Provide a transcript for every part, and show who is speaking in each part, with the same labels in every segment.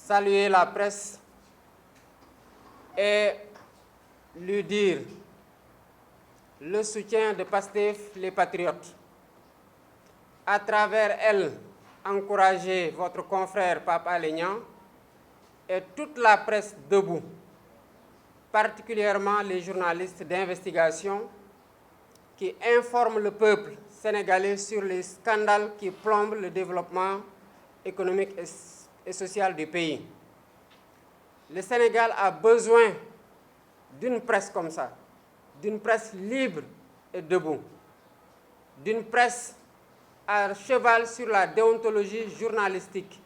Speaker 1: saluer la presse et lui dire le soutien de Pastef les Patriotes. À travers elle, encourager votre confrère Pape Alé Niang et toute la presse debout, particulièrement les journalistes d'investigation qui informent le peuple sénégalais sur les scandales qui plombent le développement économique et social du pays. Le Sénégal a besoin d'une presse comme ça, d'une presse libre et debout, d'une presse à cheval sur la déontologie journalistique,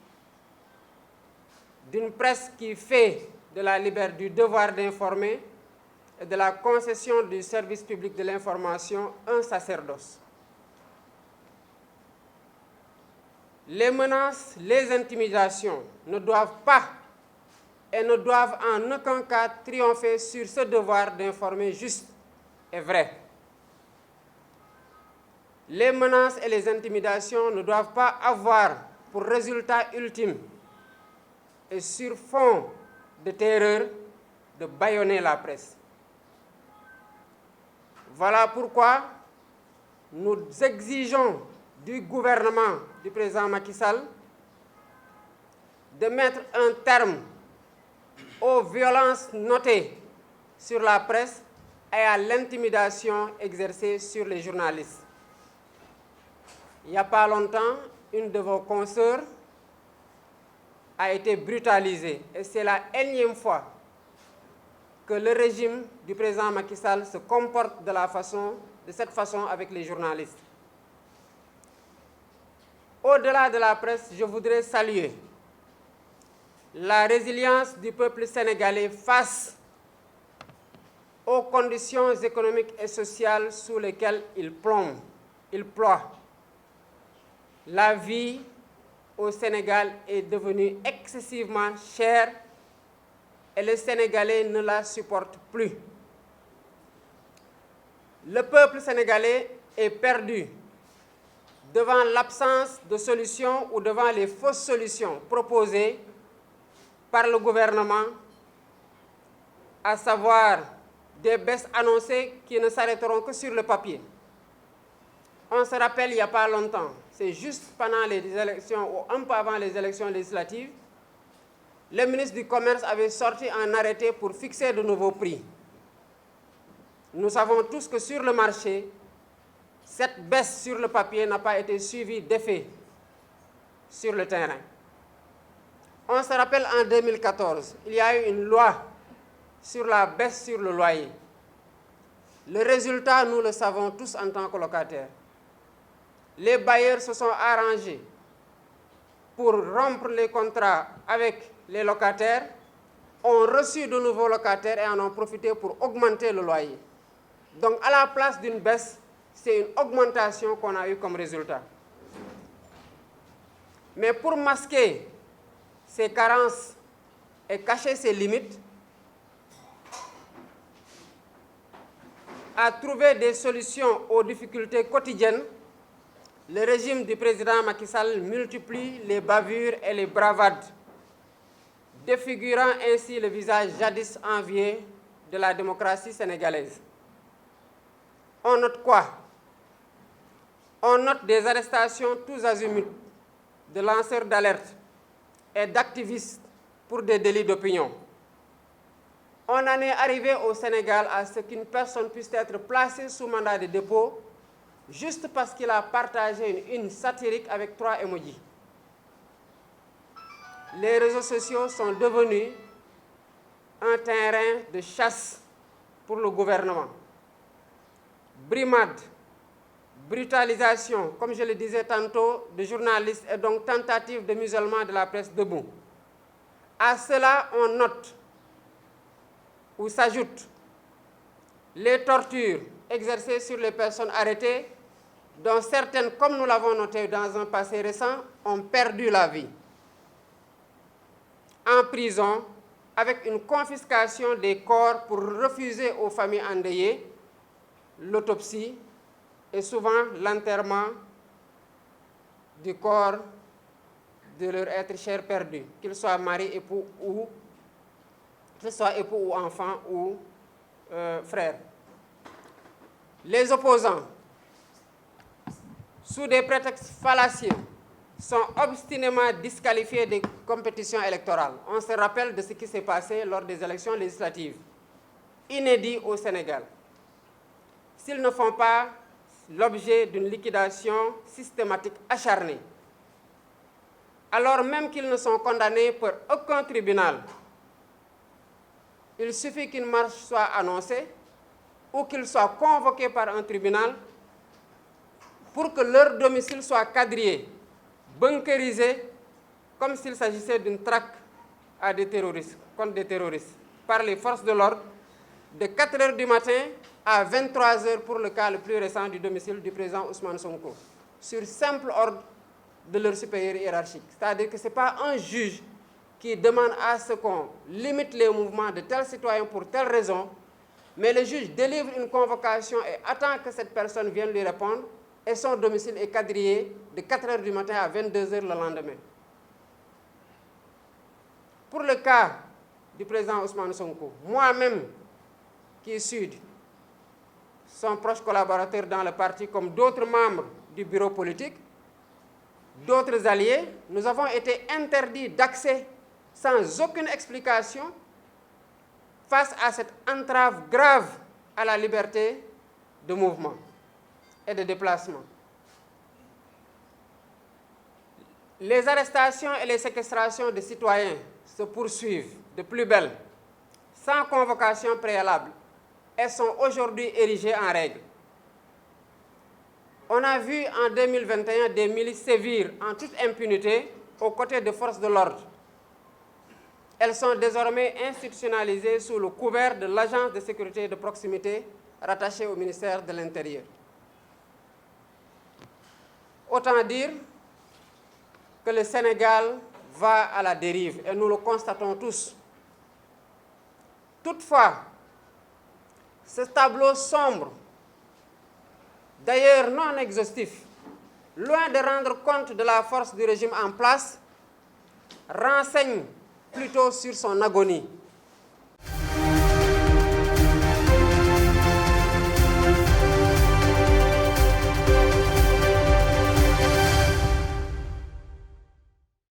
Speaker 1: d'une presse qui fait de la liberté, du devoir d'informer et de la concession du service public de l'information un sacerdoce. Les menaces, les intimidations ne doivent pas et ne doivent en aucun cas triompher sur ce devoir d'informer juste et vrai. Les menaces et les intimidations ne doivent pas avoir pour résultat ultime et sur fond de terreur de bâillonner la presse. Voilà pourquoi nous exigeons du gouvernement du président Macky Sall de mettre un terme aux violences notées sur la presse et à l'intimidation exercée sur les journalistes. Il n'y a pas longtemps, une de vos consoeurs a été brutalisée et c'est la énième fois que le régime du président Macky Sall se comporte de cette façon avec les journalistes. Au-delà de la presse, je voudrais saluer la résilience du peuple sénégalais face aux conditions économiques et sociales sous lesquelles il ploie. La vie au Sénégal est devenue excessivement chère et les Sénégalais ne la supportent plus. Le peuple sénégalais est perdu devant l'absence de solutions ou devant les fausses solutions proposées par le gouvernement, à savoir des baisses annoncées qui ne s'arrêteront que sur le papier. On se rappelle il n'y a pas longtemps, c'est juste pendant les élections ou un peu avant les élections législatives, le ministre du Commerce avait sorti un arrêté pour fixer de nouveaux prix. Nous savons tous que sur le marché, cette baisse sur le papier n'a pas été suivie d'effet sur le terrain. On se rappelle en 2014, il y a eu une loi sur la baisse sur le loyer. Le résultat, nous le savons tous en tant que locataires. Les bailleurs se sont arrangés pour rompre les contrats avec les locataires, ont reçu de nouveaux locataires et en ont profité pour augmenter le loyer. Donc à la place d'une baisse, c'est une augmentation qu'on a eue comme résultat. Mais pour masquer ces carences et cacher ces limites, à trouver des solutions aux difficultés quotidiennes, le régime du président Macky Sall multiplie les bavures et les bravades, défigurant ainsi le visage jadis envié de la démocratie sénégalaise. On note quoi? On note des arrestations tous azimuts de lanceurs d'alerte et d'activistes pour des délits d'opinion. On en est arrivé au Sénégal à ce qu'une personne puisse être placée sous mandat de dépôt juste parce qu'il a partagé une satirique avec 3 emojis. Les réseaux sociaux sont devenus un terrain de chasse pour le gouvernement. Brimade, brutalisation, comme je le disais tantôt, de journalistes et donc tentative de musellement de la presse debout. À cela, on note ou s'ajoutent les tortures exercées sur les personnes arrêtées, dont certaines, comme nous l'avons noté dans un passé récent, ont perdu la vie en prison avec une confiscation des corps pour refuser aux familles endeuillées l'autopsie et souvent l'enterrement du corps de leur être cher perdu, qu'ils soient mari, époux ou enfants ou frères. Les opposants, sous des prétextes fallacieux, sont obstinément disqualifiés des compétitions électorales. On se rappelle de ce qui s'est passé lors des élections législatives, inédit au Sénégal. S'ils ne font pas l'objet d'une liquidation systématique acharnée, alors même qu'ils ne sont condamnés par aucun tribunal, il suffit qu'une marche soit annoncée ou qu'ils soient convoqués par un tribunal pour que leur domicile soit quadrillé, bunkérisé, comme s'il s'agissait d'une traque à des terroristes, contre des terroristes, par les forces de l'ordre, de 4 h du matin à 23 h pour le cas le plus récent du domicile du président Ousmane Sonko, sur simple ordre de leur supérieur hiérarchique. C'est-à-dire que ce n'est pas un juge qui demande à ce qu'on limite les mouvements de tels citoyens pour telle raison, mais le juge délivre une convocation et attend que cette personne vienne lui répondre, et son domicile est quadrillé de 4 h du matin à 22 h le lendemain. Pour le cas du président Ousmane Sonko, moi-même, qui suis son proche collaborateur dans le parti, comme d'autres membres du bureau politique, d'autres alliés, nous avons été interdits d'accès sans aucune explication face à cette entrave grave à la liberté de mouvement et de déplacement. Les arrestations et les séquestrations de citoyens se poursuivent de plus belle, sans convocation préalable. Elles sont aujourd'hui érigées en règle. On a vu en 2021 des milices sévir en toute impunité aux côtés de forces de l'ordre. Elles sont désormais institutionnalisées sous le couvert de l'agence de sécurité de proximité rattachée au ministère de l'Intérieur. Autant dire que le Sénégal va à la dérive et nous le constatons tous. Toutefois, ce tableau sombre, d'ailleurs non exhaustif, loin de rendre compte de la force du régime en place, renseigne plutôt sur son agonie.